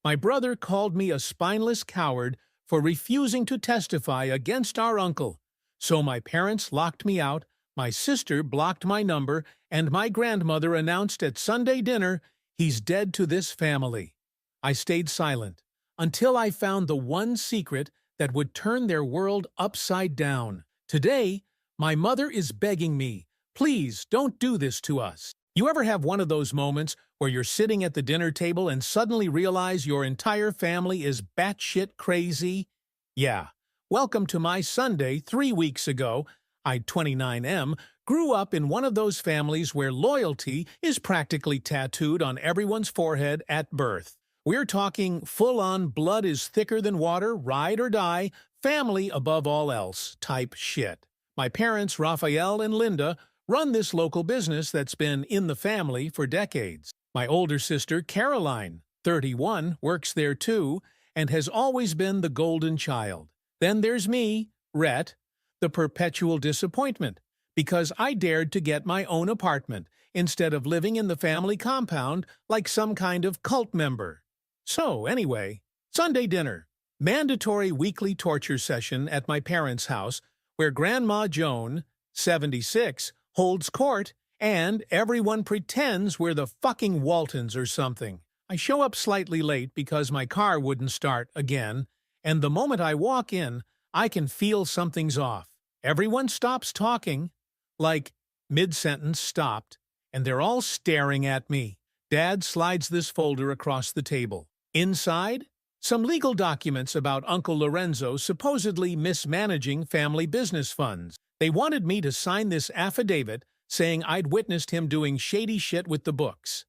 My brother called me a spineless coward for refusing to testify against our uncle. So my parents locked me out, my sister blocked my number, and my grandmother announced at Sunday dinner, "He's dead to this family." I stayed silent until I found the one secret that would turn their world upside down. Today, my mother is begging me, "Please don't do this to us." You ever have one of those moments where you're sitting at the dinner table and suddenly realize your entire family is batshit crazy? Yeah. Welcome to my Sunday 3 weeks ago. I, 29M, grew up in one of those families where loyalty is practically tattooed on everyone's forehead at birth. We're talking full-on blood is thicker than water, ride or die, family above all else type shit. My parents, Raphael and Linda, run this local business that's been in the family for decades. My older sister, Caroline, 31, works there too, and has always been the golden child. Then there's me, Rhett, the perpetual disappointment, because I dared to get my own apartment instead of living in the family compound like some kind of cult member. So anyway, Sunday dinner, mandatory weekly torture session at my parents' house where Grandma Joan, 76, holds court, and everyone pretends we're the fucking Waltons or something. I show up slightly late because my car wouldn't start again, and the moment I walk in, I can feel something's off. Everyone stops talking, like mid-sentence stopped, and they're all staring at me. Dad slides this folder across the table. Inside, some legal documents about Uncle Lorenzo supposedly mismanaging family business funds. They wanted me to sign this affidavit saying I'd witnessed him doing shady shit with the books.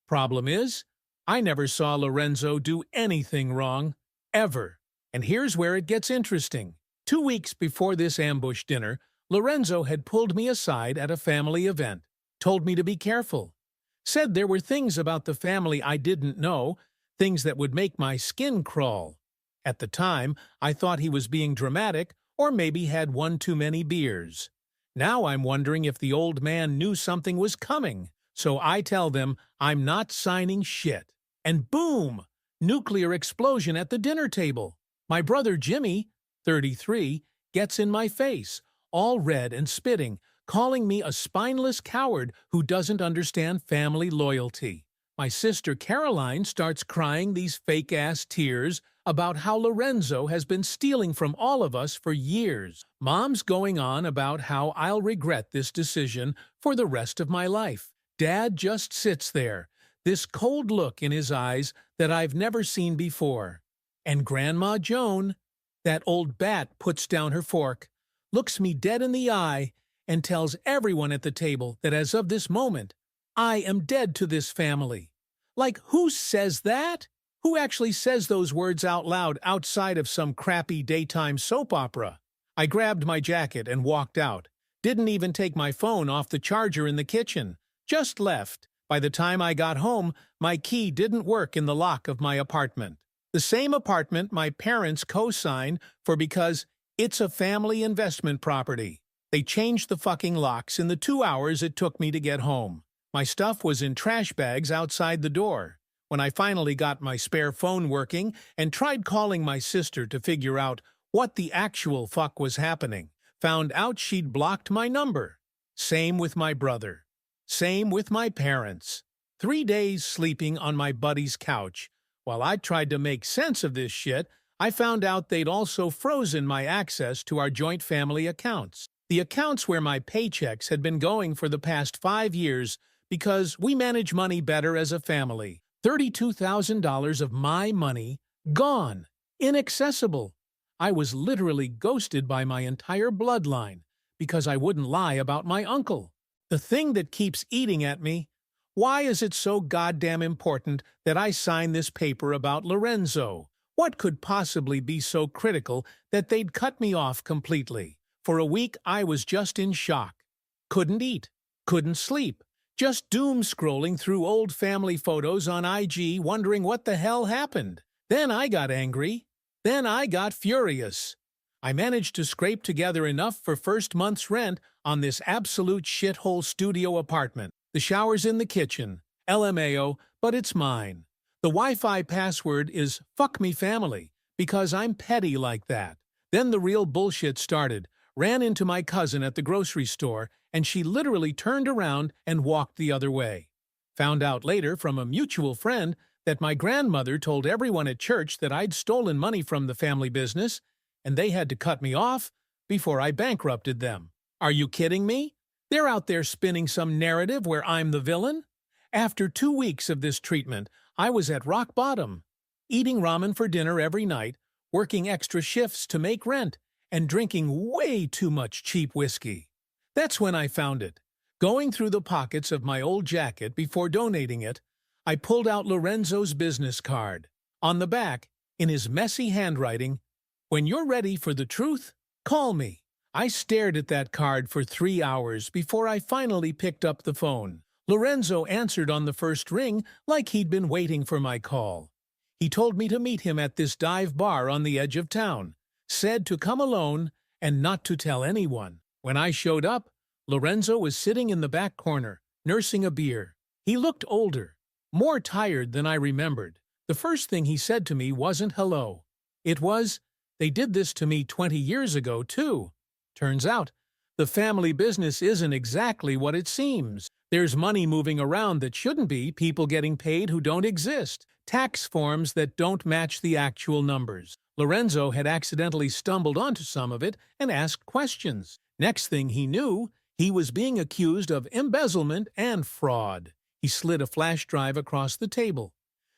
Problem is, I never saw Lorenzo do anything wrong, ever. And here's where it gets interesting. 2 weeks before this ambush dinner, Lorenzo had pulled me aside at a family event, told me to be careful, said there were things about the family I didn't know, things that would make my skin crawl. At the time, I thought he was being dramatic or maybe had one too many beers. Now I'm wondering if the old man knew something was coming, so I tell them I'm not signing shit. And boom! Nuclear explosion at the dinner table. My brother Jimmy, 33, gets in my face, all red and spitting, calling me a spineless coward who doesn't understand family loyalty. My sister Caroline starts crying these fake-ass tears about how Lorenzo has been stealing from all of us for years. Mom's going on about how I'll regret this decision for the rest of my life. Dad just sits there, this cold look in his eyes that I've never seen before. And Grandma Joan, that old bat, puts down her fork, looks me dead in the eye, and tells everyone at the table that as of this moment, I am dead to this family. Like, who says that? Who actually says those words out loud outside of some crappy daytime soap opera? I grabbed my jacket and walked out. Didn't even take my phone off the charger in the kitchen. Just left. By the time I got home, my key didn't work in the lock of my apartment. The same apartment my parents co-signed for because it's a family investment property. They changed the fucking locks in the 2 hours it took me to get home. My stuff was in trash bags outside the door. When I finally got my spare phone working and tried calling my sister to figure out what the actual fuck was happening, found out she'd blocked my number. Same with my brother. Same with my parents. 3 days sleeping on my buddy's couch. While I tried to make sense of this shit, I found out they'd also frozen my access to our joint family accounts. The accounts where my paychecks had been going for the past 5 years because we manage money better as a family. $32,000 of my money gone, inaccessible. I was literally ghosted by my entire bloodline because I wouldn't lie about my uncle. The thing that keeps eating at me, why is it so goddamn important that I sign this paper about Lorenzo? What could possibly be so critical that they'd cut me off completely? For a week, I was just in shock. Couldn't eat, couldn't sleep. Just doom-scrolling through old family photos on IG wondering what the hell happened. Then I got angry. Then I got furious. I managed to scrape together enough for first month's rent on this absolute shithole studio apartment. The shower's in the kitchen. LMAO, but it's mine. The Wi-Fi password is "fuck me family" because I'm petty like that. Then the real bullshit started. Ran into my cousin at the grocery store, and she literally turned around and walked the other way. Found out later from a mutual friend that my grandmother told everyone at church that I'd stolen money from the family business, and they had to cut me off before I bankrupted them. Are you kidding me? They're out there spinning some narrative where I'm the villain? After 2 weeks of this treatment, I was at rock bottom, eating ramen for dinner every night, working extra shifts to make rent, and drinking way too much cheap whiskey. That's when I found it. Going through the pockets of my old jacket before donating it, I pulled out Lorenzo's business card. On the back, in his messy handwriting, "When you're ready for the truth, call me." I stared at that card for 3 hours before I finally picked up the phone. Lorenzo answered on the first ring like he'd been waiting for my call. He told me to meet him at this dive bar on the edge of town, said to come alone and not to tell anyone. When I showed up, Lorenzo was sitting in the back corner, nursing a beer. He looked older, more tired than I remembered. The first thing he said to me wasn't hello. It was, "They did this to me 20 years ago, too." Turns out, the family business isn't exactly what it seems. There's money moving around that shouldn't be, people getting paid who don't exist, tax forms that don't match the actual numbers. Lorenzo had accidentally stumbled onto some of it and asked questions. Next thing he knew, he was being accused of embezzlement and fraud. He slid a flash drive across the table,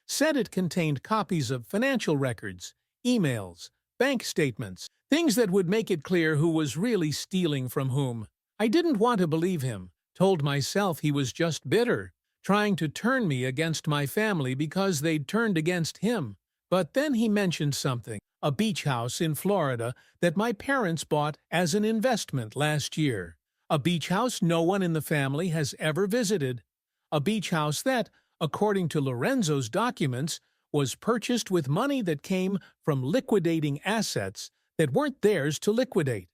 said it contained copies of financial records, emails, bank statements, things that would make it clear who was really stealing from whom. I didn't want to believe him, told myself he was just bitter, trying to turn me against my family because they'd turned against him. But then he mentioned something, a beach house in Florida that my parents bought as an investment last year. A beach house no one in the family has ever visited. A beach house that, according to Lorenzo's documents, was purchased with money that came from liquidating assets that weren't theirs to liquidate.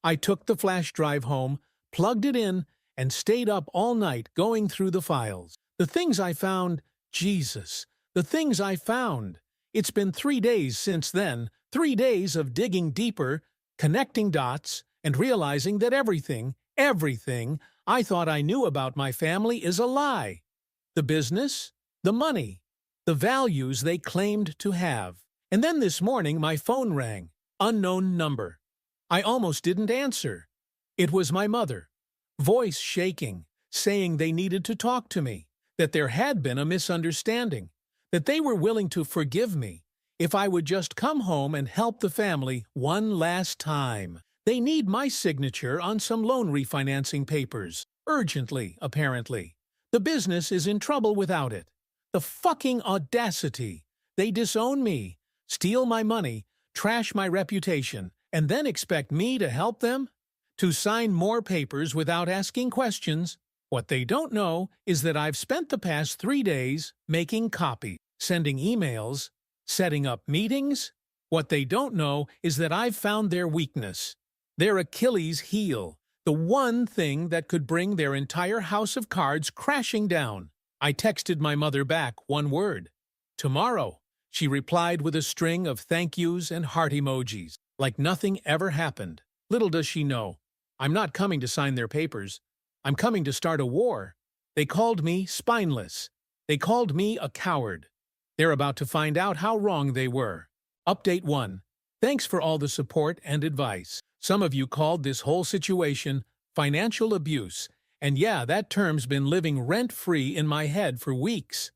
I took the flash drive home, plugged it in, and stayed up all night going through the files. The things I found, Jesus, the things I found. It's been 3 days since then, 3 days of digging deeper, connecting dots, and realizing that everything I thought I knew about my family is a lie. The business, the money, the values they claimed to have. And then this morning my phone rang. Unknown number. I almost didn't answer. It was my mother, voice shaking, saying they needed to talk to me, that there had been a misunderstanding, that they were willing to forgive me if I would just come home and help the family one last time. They need my signature on some loan refinancing papers, urgently, apparently. The business is in trouble without it. The fucking audacity. They disown me, steal my money, trash my reputation, and then expect me to help them? To sign more papers without asking questions? What they don't know is that I've spent the past 3 days making copies, sending emails, setting up meetings. What they don't know is that I've found their weakness, their Achilles heel, the one thing that could bring their entire house of cards crashing down. I texted my mother back one word. Tomorrow. She replied with a string of thank yous and heart emojis, like nothing ever happened. Little does she know, I'm not coming to sign their papers. I'm coming to start a war. They called me spineless. They called me a coward. They're about to find out how wrong they were. Update 1. Thanks for all the support and advice. Some of you called this whole situation financial abuse, and yeah, that term's been living rent-free in my head for weeks.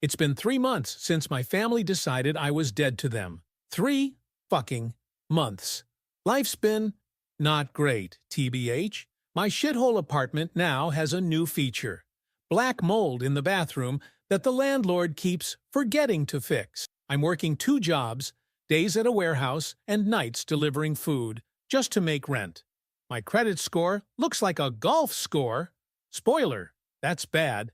It's been 3 months since my family decided I was dead to them. 3 fucking months. Life's been not great, TBH. My shithole apartment now has a new feature. Black mold in the bathroom that the landlord keeps forgetting to fix. I'm working 2 jobs, days at a warehouse and nights delivering food, just to make rent. My credit score looks like a golf score. Spoiler, that's bad.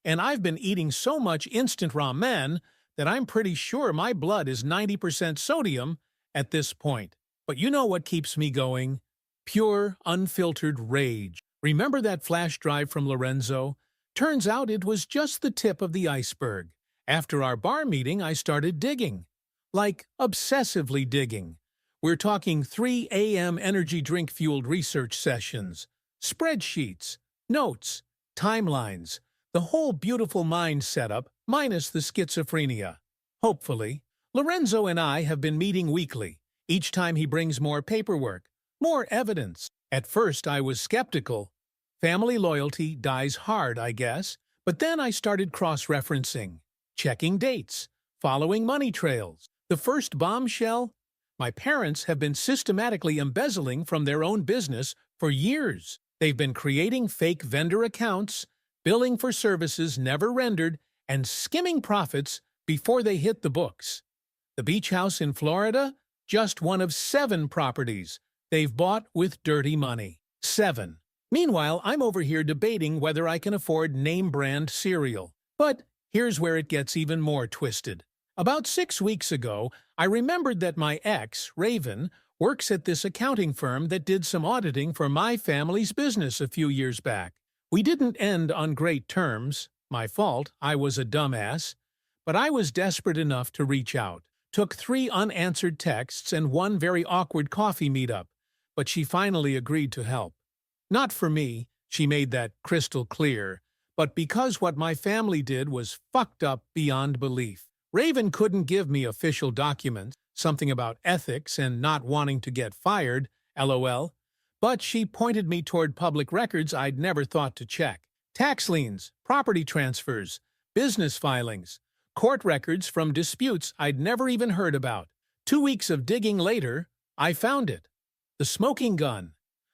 And I've been eating so much instant ramen that I'm pretty sure my blood is 90% sodium at this point. But you know what keeps me going? Pure, unfiltered rage. Remember that flash drive from Lorenzo? Turns out it was just the tip of the iceberg. After our bar meeting, I started digging. Like, obsessively digging. We're talking 3 a.m. energy drink-fueled research sessions, spreadsheets, notes, timelines, the whole beautiful mind setup minus the schizophrenia. Hopefully. Lorenzo and I have been meeting weekly, each time he brings more paperwork, more evidence. At first I was skeptical. Family loyalty dies hard, I guess. But then I started cross-referencing, checking dates, following money trails. The first bombshell? My parents have been systematically embezzling from their own business for years. They've been creating fake vendor accounts, billing for services never rendered, and skimming profits before they hit the books. The beach house in Florida? Just one of 7 properties they've bought with dirty money. 7. Meanwhile, I'm over here debating whether I can afford name-brand cereal. But here's where it gets even more twisted. About 6 weeks ago, I remembered that my ex, Raven, works at this accounting firm that did some auditing for my family's business a few years back. We didn't end on great terms. My fault, I was a dumbass. But I was desperate enough to reach out. Took 3 unanswered texts and 1 very awkward coffee meetup. But she finally agreed to help. Not for me, she made that crystal clear, but because what my family did was fucked up beyond belief. Raven couldn't give me official documents, something about ethics and not wanting to get fired, LOL, but she pointed me toward public records I'd never thought to check. Tax liens, property transfers, business filings, court records from disputes I'd never even heard about. 2 weeks of digging later, I found it. The smoking gun.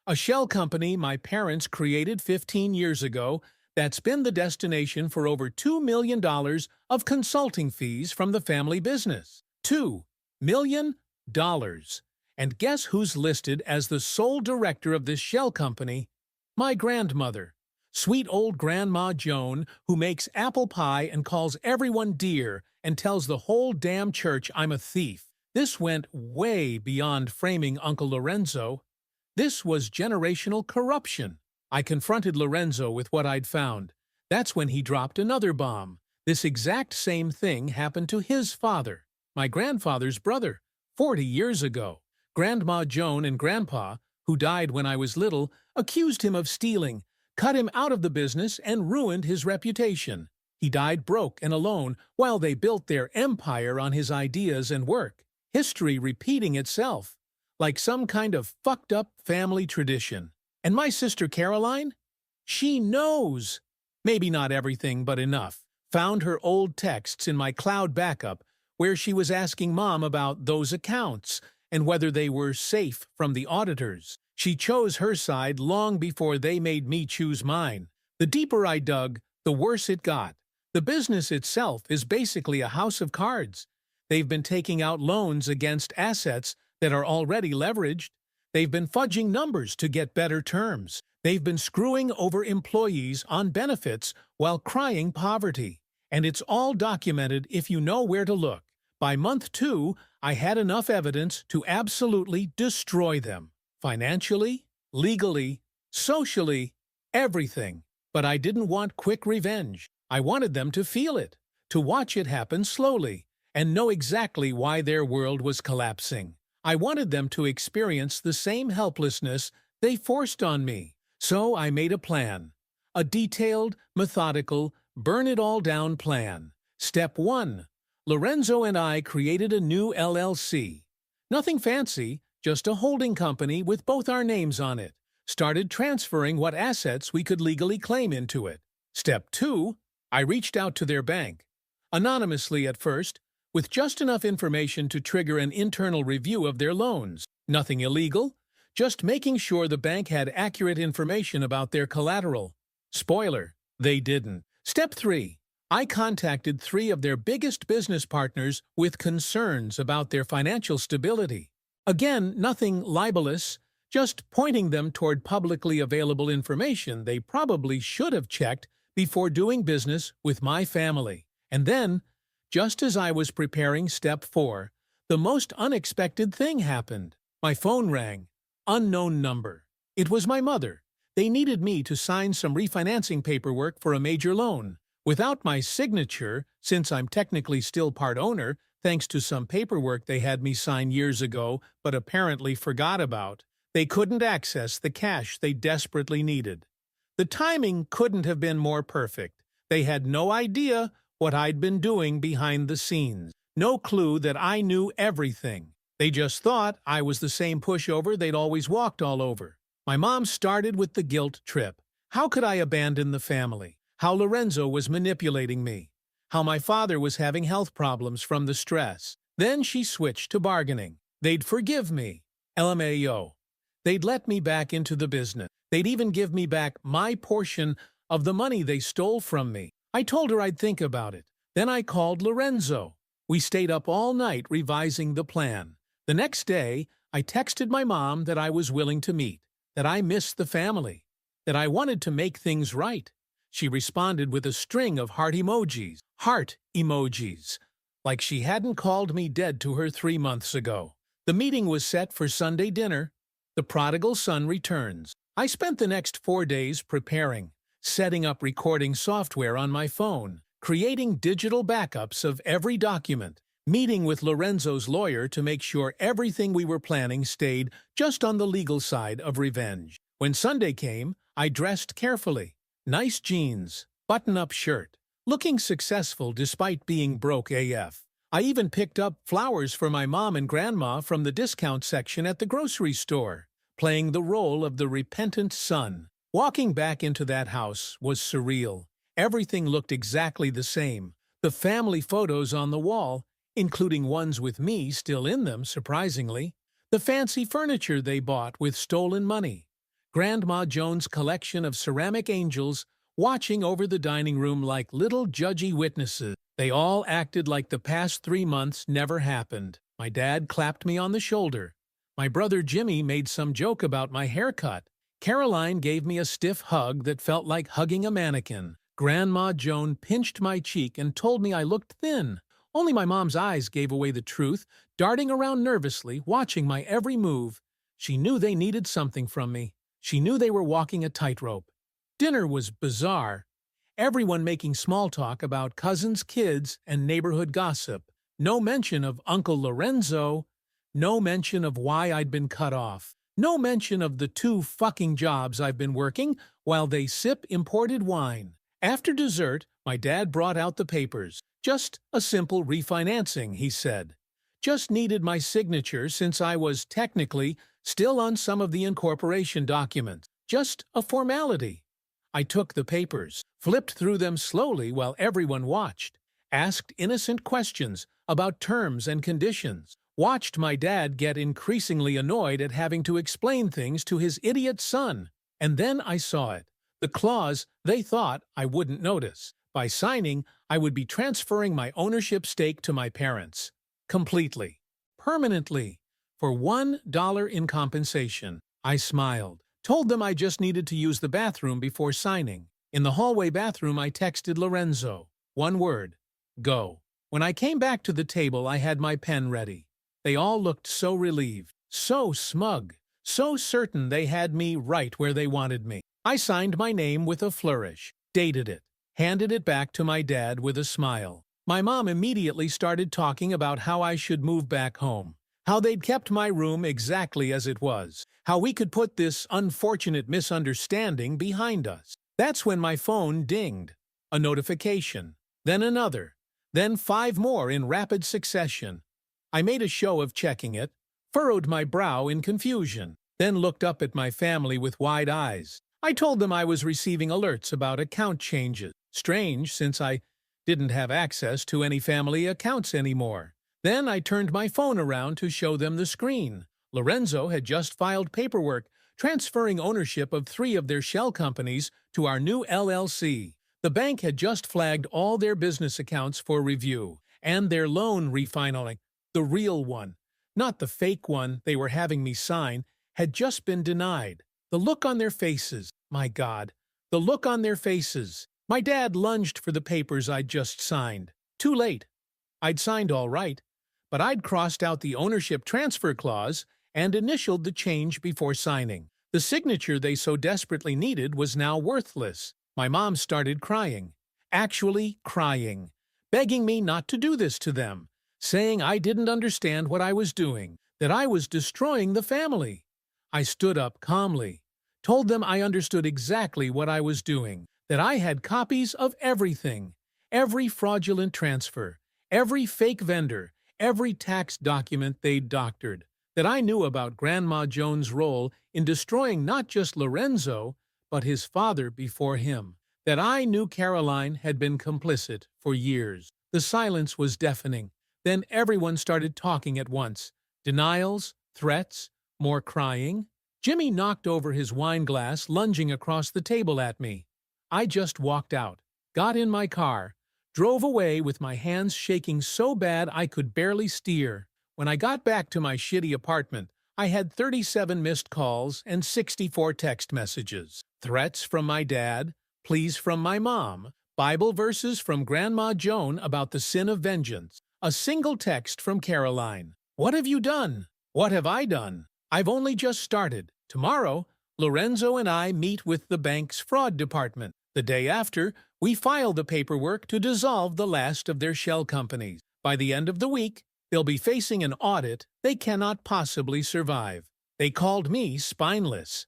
A shell company my parents created 15 years ago that's been the destination for over $2 million of consulting fees from the family business. $2 million. And guess who's listed as the sole director of this shell company? My grandmother. Sweet old Grandma Joan, who makes apple pie and calls everyone dear and tells the whole damn church I'm a thief. This went way beyond framing Uncle Lorenzo. This was generational corruption. I confronted Lorenzo with what I'd found. That's when he dropped another bomb. This exact same thing happened to his father, my grandfather's brother, 40 years ago. Grandma Joan and Grandpa, who died when I was little, accused him of stealing, cut him out of the business, and ruined his reputation. He died broke and alone while they built their empire on his ideas and work. History repeating itself. Like some kind of fucked-up family tradition. And my sister Caroline? She knows. Maybe not everything, but enough. Found her old texts in my cloud backup, where she was asking Mom about those accounts and whether they were safe from the auditors. She chose her side long before they made me choose mine. The deeper I dug, the worse it got. The business itself is basically a house of cards. They've been taking out loans against assets that are already leveraged. They've been fudging numbers to get better terms. They've been screwing over employees on benefits while crying poverty. And it's all documented if you know where to look. By month 2, I had enough evidence to absolutely destroy them. Financially, legally, socially, everything. But I didn't want quick revenge. I wanted them to feel it, to watch it happen slowly, and know exactly why their world was collapsing. I wanted them to experience the same helplessness they forced on me. So I made a plan. A detailed, methodical, burn-it-all-down plan. Step 1. Lorenzo and I created a new LLC. Nothing fancy, just a holding company with both our names on it. Started transferring what assets we could legally claim into it. Step 2. I reached out to their bank. Anonymously at first, with just enough information to trigger an internal review of their loans. Nothing illegal, just making sure the bank had accurate information about their collateral. Spoiler, they didn't. Step 3. I contacted 3 of their biggest business partners with concerns about their financial stability. Again, nothing libelous, just pointing them toward publicly available information they probably should have checked before doing business with my family. And then, just as I was preparing step 4, the most unexpected thing happened. My phone rang. Unknown number. It was my mother. They needed me to sign some refinancing paperwork for a major loan. Without my signature, since I'm technically still part owner, thanks to some paperwork they had me sign years ago but apparently forgot about, they couldn't access the cash they desperately needed. The timing couldn't have been more perfect. They had no idea what I'd been doing behind the scenes. No clue that I knew everything. They just thought I was the same pushover they'd always walked all over. My mom started with the guilt trip. How could I abandon the family? How Lorenzo was manipulating me. How my father was having health problems from the stress. Then she switched to bargaining. They'd forgive me. LMAO. They'd let me back into the business. They'd even give me back my portion of the money they stole from me. I told her I'd think about it. Then I called Lorenzo. We stayed up all night revising the plan. The next day, I texted my mom that I was willing to meet, that I missed the family, that I wanted to make things right. She responded with a string of heart emojis, like she hadn't called me dead to her 3 months ago. The meeting was set for Sunday dinner. The prodigal son returns. I spent the next 4 days preparing, setting up recording software on my phone, creating digital backups of every document, meeting with Lorenzo's lawyer to make sure everything we were planning stayed just on the legal side of revenge. When Sunday came, I dressed carefully. Nice jeans, button-up shirt, looking successful despite being broke AF. I even picked up flowers for my mom and grandma from the discount section at the grocery store, playing the role of the repentant son. Walking back into that house was surreal. Everything looked exactly the same. The family photos on the wall, including ones with me still in them, surprisingly. The fancy furniture they bought with stolen money. Grandma Jones' collection of ceramic angels watching over the dining room like little judgy witnesses. They all acted like the past 3 months never happened. My dad clapped me on the shoulder. My brother Jimmy made some joke about my haircut. Caroline gave me a stiff hug that felt like hugging a mannequin. Grandma Joan pinched my cheek and told me I looked thin. Only my mom's eyes gave away the truth, darting around nervously, watching my every move. She knew they needed something from me. She knew they were walking a tightrope. Dinner was bizarre. Everyone making small talk about cousins' kids and neighborhood gossip. No mention of Uncle Lorenzo. No mention of why I'd been cut off. No mention of the 2 fucking jobs I've been working while they sip imported wine. After dessert, my dad brought out the papers. Just a simple refinancing, he said. Just needed my signature since I was technically still on some of the incorporation documents. Just a formality. I took the papers, flipped through them slowly while everyone watched, asked innocent questions about terms and conditions, watched my dad get increasingly annoyed at having to explain things to his idiot son. And then I saw it. The clause they thought I wouldn't notice. By signing, I would be transferring my ownership stake to my parents. Completely. Permanently. For $1 in compensation. I smiled. Told them I just needed to use the bathroom before signing. In the hallway bathroom, I texted Lorenzo. 1 word. Go. When I came back to the table, I had my pen ready. They all looked so relieved, so smug, so certain they had me right where they wanted me. I signed my name with a flourish, dated it, handed it back to my dad with a smile. My mom immediately started talking about how I should move back home, how they'd kept my room exactly as it was, how we could put this unfortunate misunderstanding behind us. That's when my phone dinged. A notification, then another, then 5 more in rapid succession. I made a show of checking it, furrowed my brow in confusion, then looked up at my family with wide eyes. I told them I was receiving alerts about account changes. Strange, since I didn't have access to any family accounts anymore. Then I turned my phone around to show them the screen. Lorenzo had just filed paperwork transferring ownership of 3 of their shell companies to our new LLC. The bank had just flagged all their business accounts for review, and their loan refiling, the real one, not the fake one they were having me sign, had just been denied. The look on their faces, my God, the look on their faces. My dad lunged for the papers I'd just signed. Too late. I'd signed all right, but I'd crossed out the ownership transfer clause and initialed the change before signing. The signature they so desperately needed was now worthless. My mom started crying. actually crying, begging me not to do this to them, saying I didn't understand what I was doing, that I was destroying the family. I stood up calmly, told them I understood exactly what I was doing, that I had copies of everything, every fraudulent transfer, every fake vendor, every tax document they'd doctored, that I knew about Grandma Jones' role in destroying not just Lorenzo, but his father before him, that I knew Caroline had been complicit for years. The silence was deafening. Then everyone started talking at once. Denials, threats, more crying. Jimmy knocked over his wine glass, lunging across the table at me. I just walked out, got in my car, drove away with my hands shaking so bad I could barely steer. When I got back to my shitty apartment, I had 37 missed calls and 64 text messages. Threats from my dad, pleas from my mom, Bible verses from Grandma Joan about the sin of vengeance, a single text from Caroline. What have you done? What have I done? I've only just started. Tomorrow, Lorenzo and I meet with the bank's fraud department. The day after, we file the paperwork to dissolve the last of their shell companies. By the end of the week, they'll be facing an audit they cannot possibly survive. They called me spineless.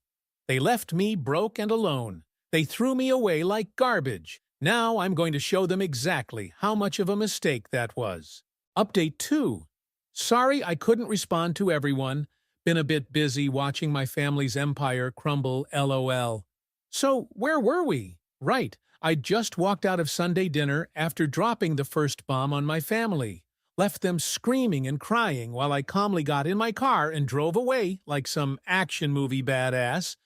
They left me broke and alone. They threw me away like garbage. Now I'm going to show them exactly how much of a mistake that was. Update 2. Sorry I couldn't respond to everyone. Been a bit busy watching my family's empire crumble, LOL. So, where were we? Right, I'd just walked out of Sunday dinner after dropping the first bomb on my family. Left them screaming and crying while I calmly got in my car and drove away like some action movie badass.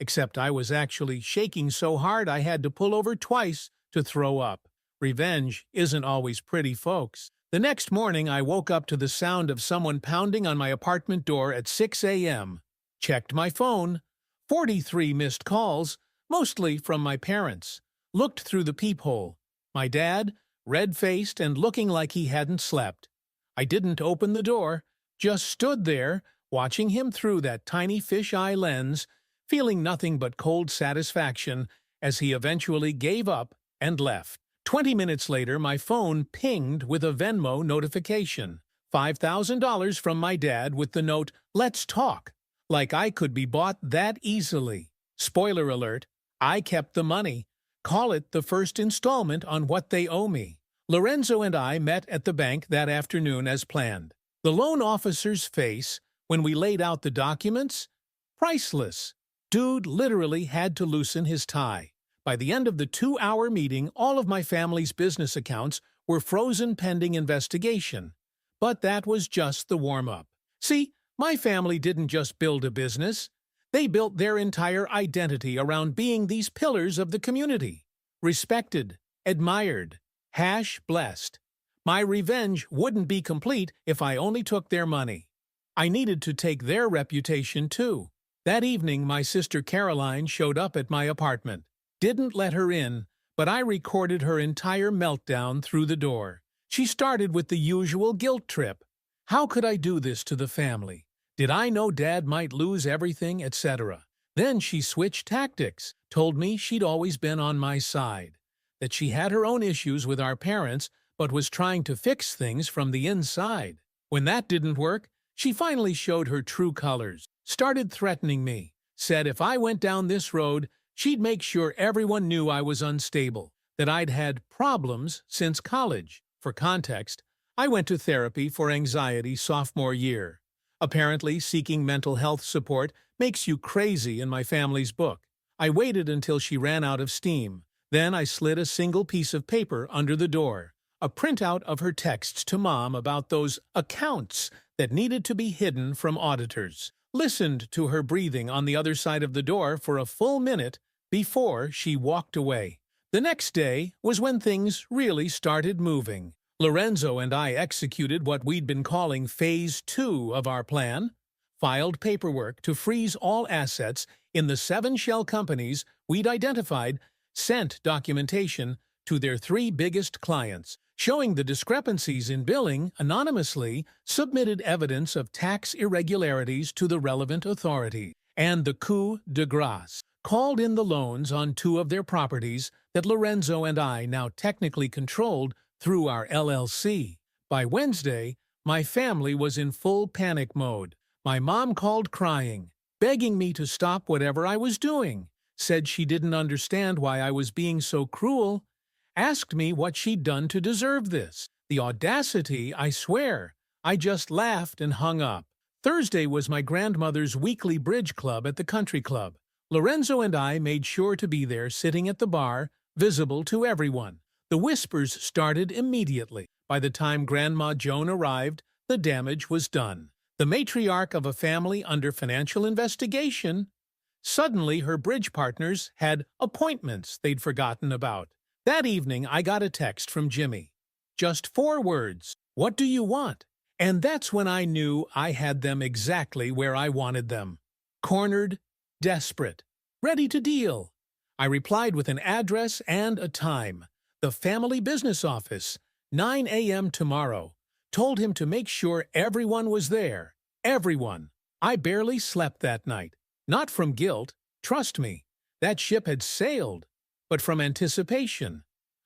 Except I was actually shaking so hard I had to pull over twice to throw up. Revenge isn't always pretty, folks. The next morning, I woke up to the sound of someone pounding on my apartment door at 6 a.m. Checked my phone. 43 missed calls, mostly from my parents. Looked through the peephole. My dad, red-faced and looking like he hadn't slept. I didn't open the door, just stood there, watching him through that tiny fish-eye lens, feeling nothing but cold satisfaction as he eventually gave up and left. 20 minutes later, my phone pinged with a Venmo notification. $5,000 from my dad with the note, "Let's talk." Like I could be bought that easily. Spoiler alert, I kept the money. Call it the first installment on what they owe me. Lorenzo and I met at the bank that afternoon as planned. The loan officer's face, when we laid out the documents? Priceless. Dude literally had to loosen his tie. By the end of the 2-hour meeting, all of my family's business accounts were frozen pending investigation. But that was just the warm-up. See, my family didn't just build a business. They built their entire identity around being these pillars of the community. Respected, admired, #blessed. My revenge wouldn't be complete if I only took their money. I needed to take their reputation too. That evening, my sister Caroline showed up at my apartment. Didn't let her in, but I recorded her entire meltdown through the door. She started with the usual guilt trip. How could I do this to the family? Did I know Dad might lose everything, etc.? Then she switched tactics, told me she'd always been on my side, that she had her own issues with our parents, but was trying to fix things from the inside. When that didn't work, she finally showed her true colors, started threatening me, said if I went down this road, she'd make sure everyone knew I was unstable, that I'd had problems since college. For context, I went to therapy for anxiety sophomore year. Apparently, seeking mental health support makes you crazy in my family's book. I waited until she ran out of steam. Then I slid a single piece of paper under the door, a printout of her texts to Mom about those accounts that needed to be hidden from auditors. Listened to her breathing on the other side of the door for a full minute before she walked away. The next day was when things really started moving. Lorenzo and I executed what we'd been calling Phase 2 of our plan, filed paperwork to freeze all assets in the 7 shell companies we'd identified, sent documentation to their 3 biggest clients, showing the discrepancies in billing anonymously, submitted evidence of tax irregularities to the relevant authority, and the coup de grace, called in the loans on 2 of their properties that Lorenzo and I now technically controlled through our LLC. By Wednesday, my family was in full panic mode. My mom called crying, begging me to stop whatever I was doing, said she didn't understand why I was being so cruel, asked me what she'd done to deserve this. The audacity, I swear. I just laughed and hung up. Thursday was my grandmother's weekly bridge club at the country club. Lorenzo and I made sure to be there sitting at the bar, visible to everyone. The whispers started immediately. By the time Grandma Joan arrived, the damage was done. The matriarch of a family under financial investigation. Suddenly, her bridge partners had appointments they'd forgotten about. That evening, I got a text from Jimmy. Just 4 words. What do you want? And that's when I knew I had them exactly where I wanted them. Cornered, desperate, ready to deal. I replied with an address and a time. The family business office, 9 a.m. tomorrow. Told him to make sure everyone was there. Everyone. I barely slept that night. Not from guilt, trust me. That ship had sailed. But from anticipation.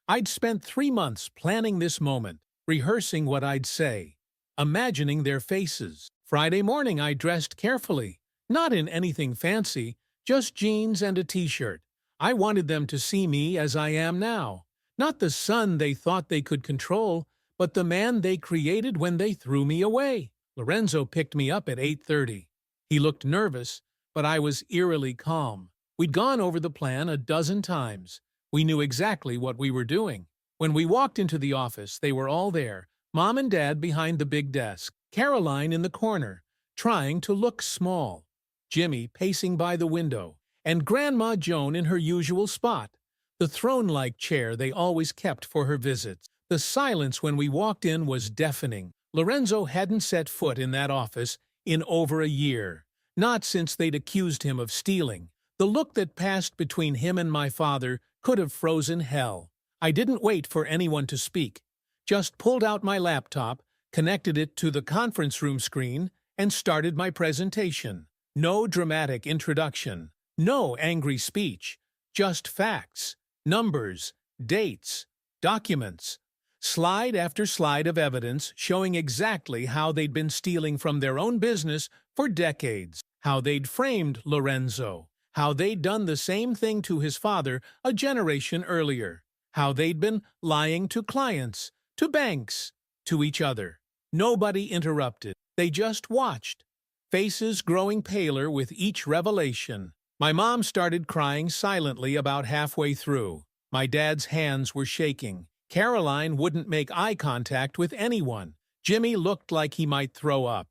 I'd spent 3 months planning this moment, rehearsing what I'd say, imagining their faces. Friday morning I dressed carefully, not in anything fancy, just jeans and a t-shirt. I wanted them to see me as I am now. Not the son they thought they could control, but the man they created when they threw me away. Lorenzo picked me up at 8:30. He looked nervous, but I was eerily calm. We'd gone over the plan a dozen times. We knew exactly what we were doing. When we walked into the office, they were all there, Mom and Dad behind the big desk, Caroline in the corner, trying to look small, Jimmy pacing by the window, and Grandma Joan in her usual spot, the throne-like chair they always kept for her visits. The silence when we walked in was deafening. Lorenzo hadn't set foot in that office in over a year, not since they'd accused him of stealing. The look that passed between him and my father could have frozen hell. I didn't wait for anyone to speak, just pulled out my laptop, connected it to the conference room screen, and started my presentation. No dramatic introduction, no angry speech, just facts, numbers, dates, documents. Slide after slide of evidence showing exactly how they'd been stealing from their own business for decades, how they'd framed Lorenzo, how they'd done the same thing to his father a generation earlier, how they'd been lying to clients, to banks, to each other. Nobody interrupted. They just watched, faces growing paler with each revelation. My mom started crying silently about halfway through. My dad's hands were shaking. Caroline wouldn't make eye contact with anyone. Jimmy looked like he might throw up.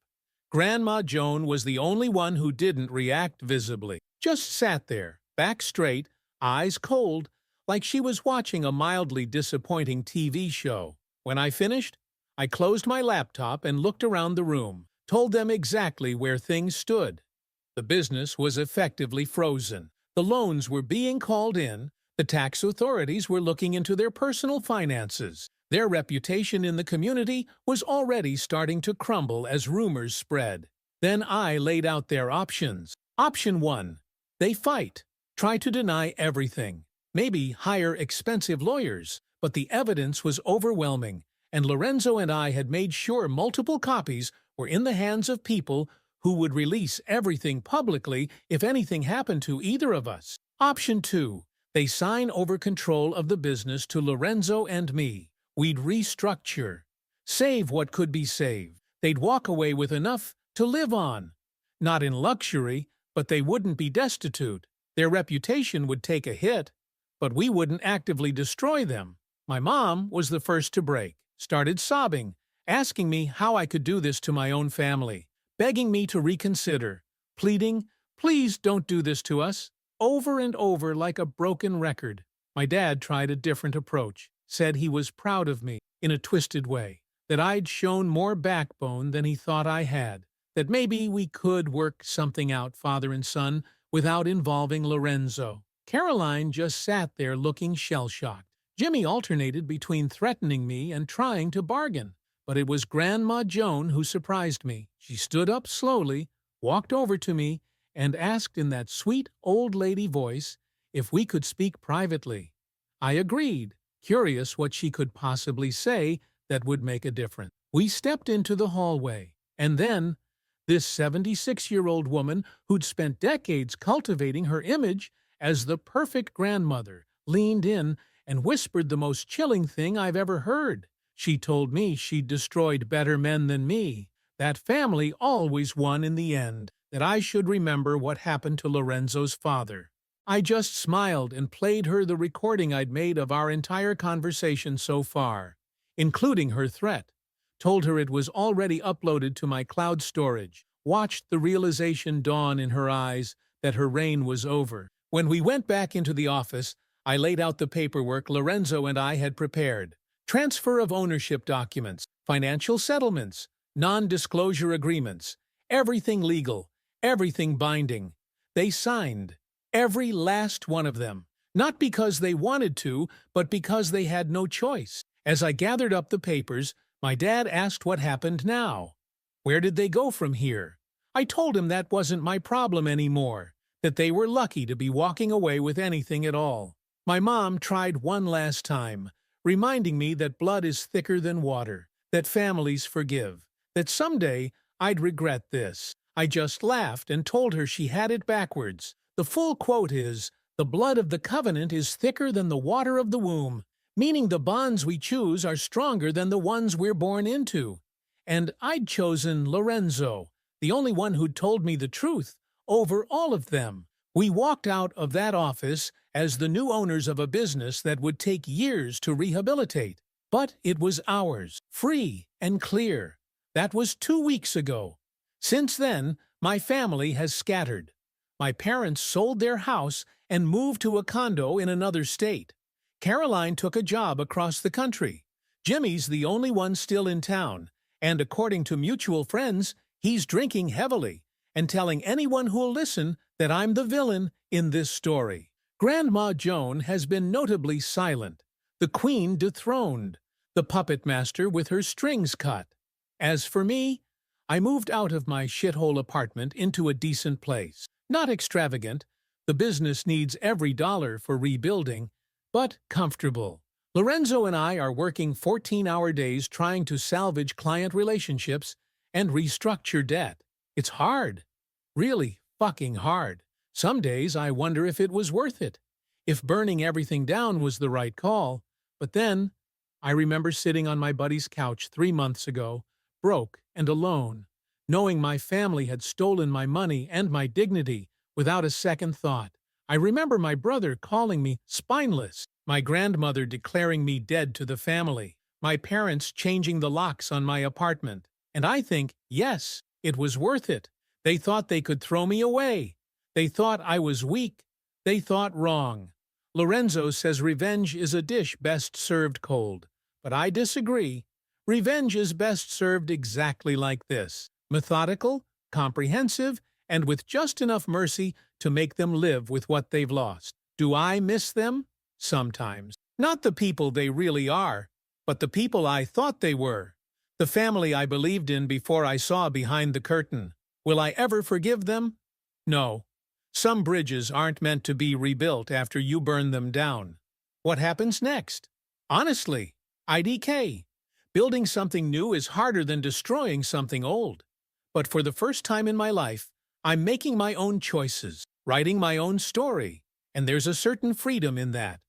Grandma Joan was the only one who didn't react visibly. Just sat there, back straight, eyes cold, like she was watching a mildly disappointing TV show. When I finished, I closed my laptop and looked around the room, told them exactly where things stood. The business was effectively frozen. The loans were being called in. The tax authorities were looking into their personal finances. Their reputation in the community was already starting to crumble as rumors spread. Then I laid out their options. Option 1. They fight, try to deny everything, maybe hire expensive lawyers, but the evidence was overwhelming, and Lorenzo and I had made sure multiple copies were in the hands of people who would release everything publicly if anything happened to either of us. Option 2. They sign over control of the business to Lorenzo and me. We'd restructure, save what could be saved. They'd walk away with enough to live on. Not in luxury, but they wouldn't be destitute. Their reputation would take a hit, but we wouldn't actively destroy them. My mom was the first to break, started sobbing, asking me how I could do this to my own family, begging me to reconsider, pleading, "Please don't do this to us," over and over like a broken record. My dad tried a different approach, said he was proud of me, in a twisted way, that I'd shown more backbone than he thought I had, that maybe we could work something out, father and son, without involving Lorenzo. Caroline just sat there looking shell-shocked. Jimmy alternated between threatening me and trying to bargain. But it was Grandma Joan who surprised me. She stood up slowly, walked over to me, and asked in that sweet old lady voice if we could speak privately. I agreed, curious what she could possibly say that would make a difference. We stepped into the hallway, and then this 76-year-old woman who'd spent decades cultivating her image as the perfect grandmother leaned in and whispered the most chilling thing I've ever heard. She told me she'd destroyed better men than me, that family always won in the end, that I should remember what happened to Lorenzo's father. I just smiled and played her the recording I'd made of our entire conversation so far, including her threat, told her it was already uploaded to my cloud storage, watched the realization dawn in her eyes that her reign was over. When we went back into the office, I laid out the paperwork Lorenzo and I had prepared. Transfer of ownership documents, financial settlements, non-disclosure agreements, everything legal, everything binding. They signed, every last one of them, not because they wanted to, but because they had no choice. As I gathered up the papers, my dad asked what happened now. Where did they go from here? I told him that wasn't my problem anymore, that they were lucky to be walking away with anything at all. My mom tried one last time, reminding me that blood is thicker than water, that families forgive, that someday I'd regret this. I just laughed and told her she had it backwards. The full quote is, "The blood of the covenant is thicker than the water of the womb," meaning the bonds we choose are stronger than the ones we're born into. And I'd chosen Lorenzo, the only one who'd told me the truth, over all of them. We walked out of that office as the new owners of a business that would take years to rehabilitate. But it was ours, free and clear. That was 2 weeks ago. Since then, my family has scattered. My parents sold their house and moved to a condo in another state. Caroline took a job across the country. Jimmy's the only one still in town, and according to mutual friends, he's drinking heavily and telling anyone who'll listen that I'm the villain in this story. Grandma Joan has been notably silent, the queen dethroned, the puppet master with her strings cut. As for me, I moved out of my shithole apartment into a decent place. Not extravagant, the business needs every dollar for rebuilding, but comfortable. Lorenzo and I are working 14-hour days trying to salvage client relationships and restructure debt. It's hard. Really fucking hard. Some days I wonder if it was worth it, if burning everything down was the right call. But then, I remember sitting on my buddy's couch 3 months ago, broke and alone, knowing my family had stolen my money and my dignity without a second thought. I remember my brother calling me spineless, my grandmother declaring me dead to the family, my parents changing the locks on my apartment. And I think, yes, it was worth it. They thought they could throw me away. They thought I was weak. They thought wrong. Lorenzo says revenge is a dish best served cold. But I disagree. Revenge is best served exactly like this. Methodical, comprehensive, and with just enough mercy to make them live with what they've lost. Do I miss them? Sometimes. Not the people they really are, but the people I thought they were. The family I believed in before I saw behind the curtain. Will I ever forgive them? No. Some bridges aren't meant to be rebuilt after you burn them down. What happens next? Honestly, IDK. Building something new is harder than destroying something old. But for the first time in my life, I'm making my own choices, writing my own story, and there's a certain freedom in that.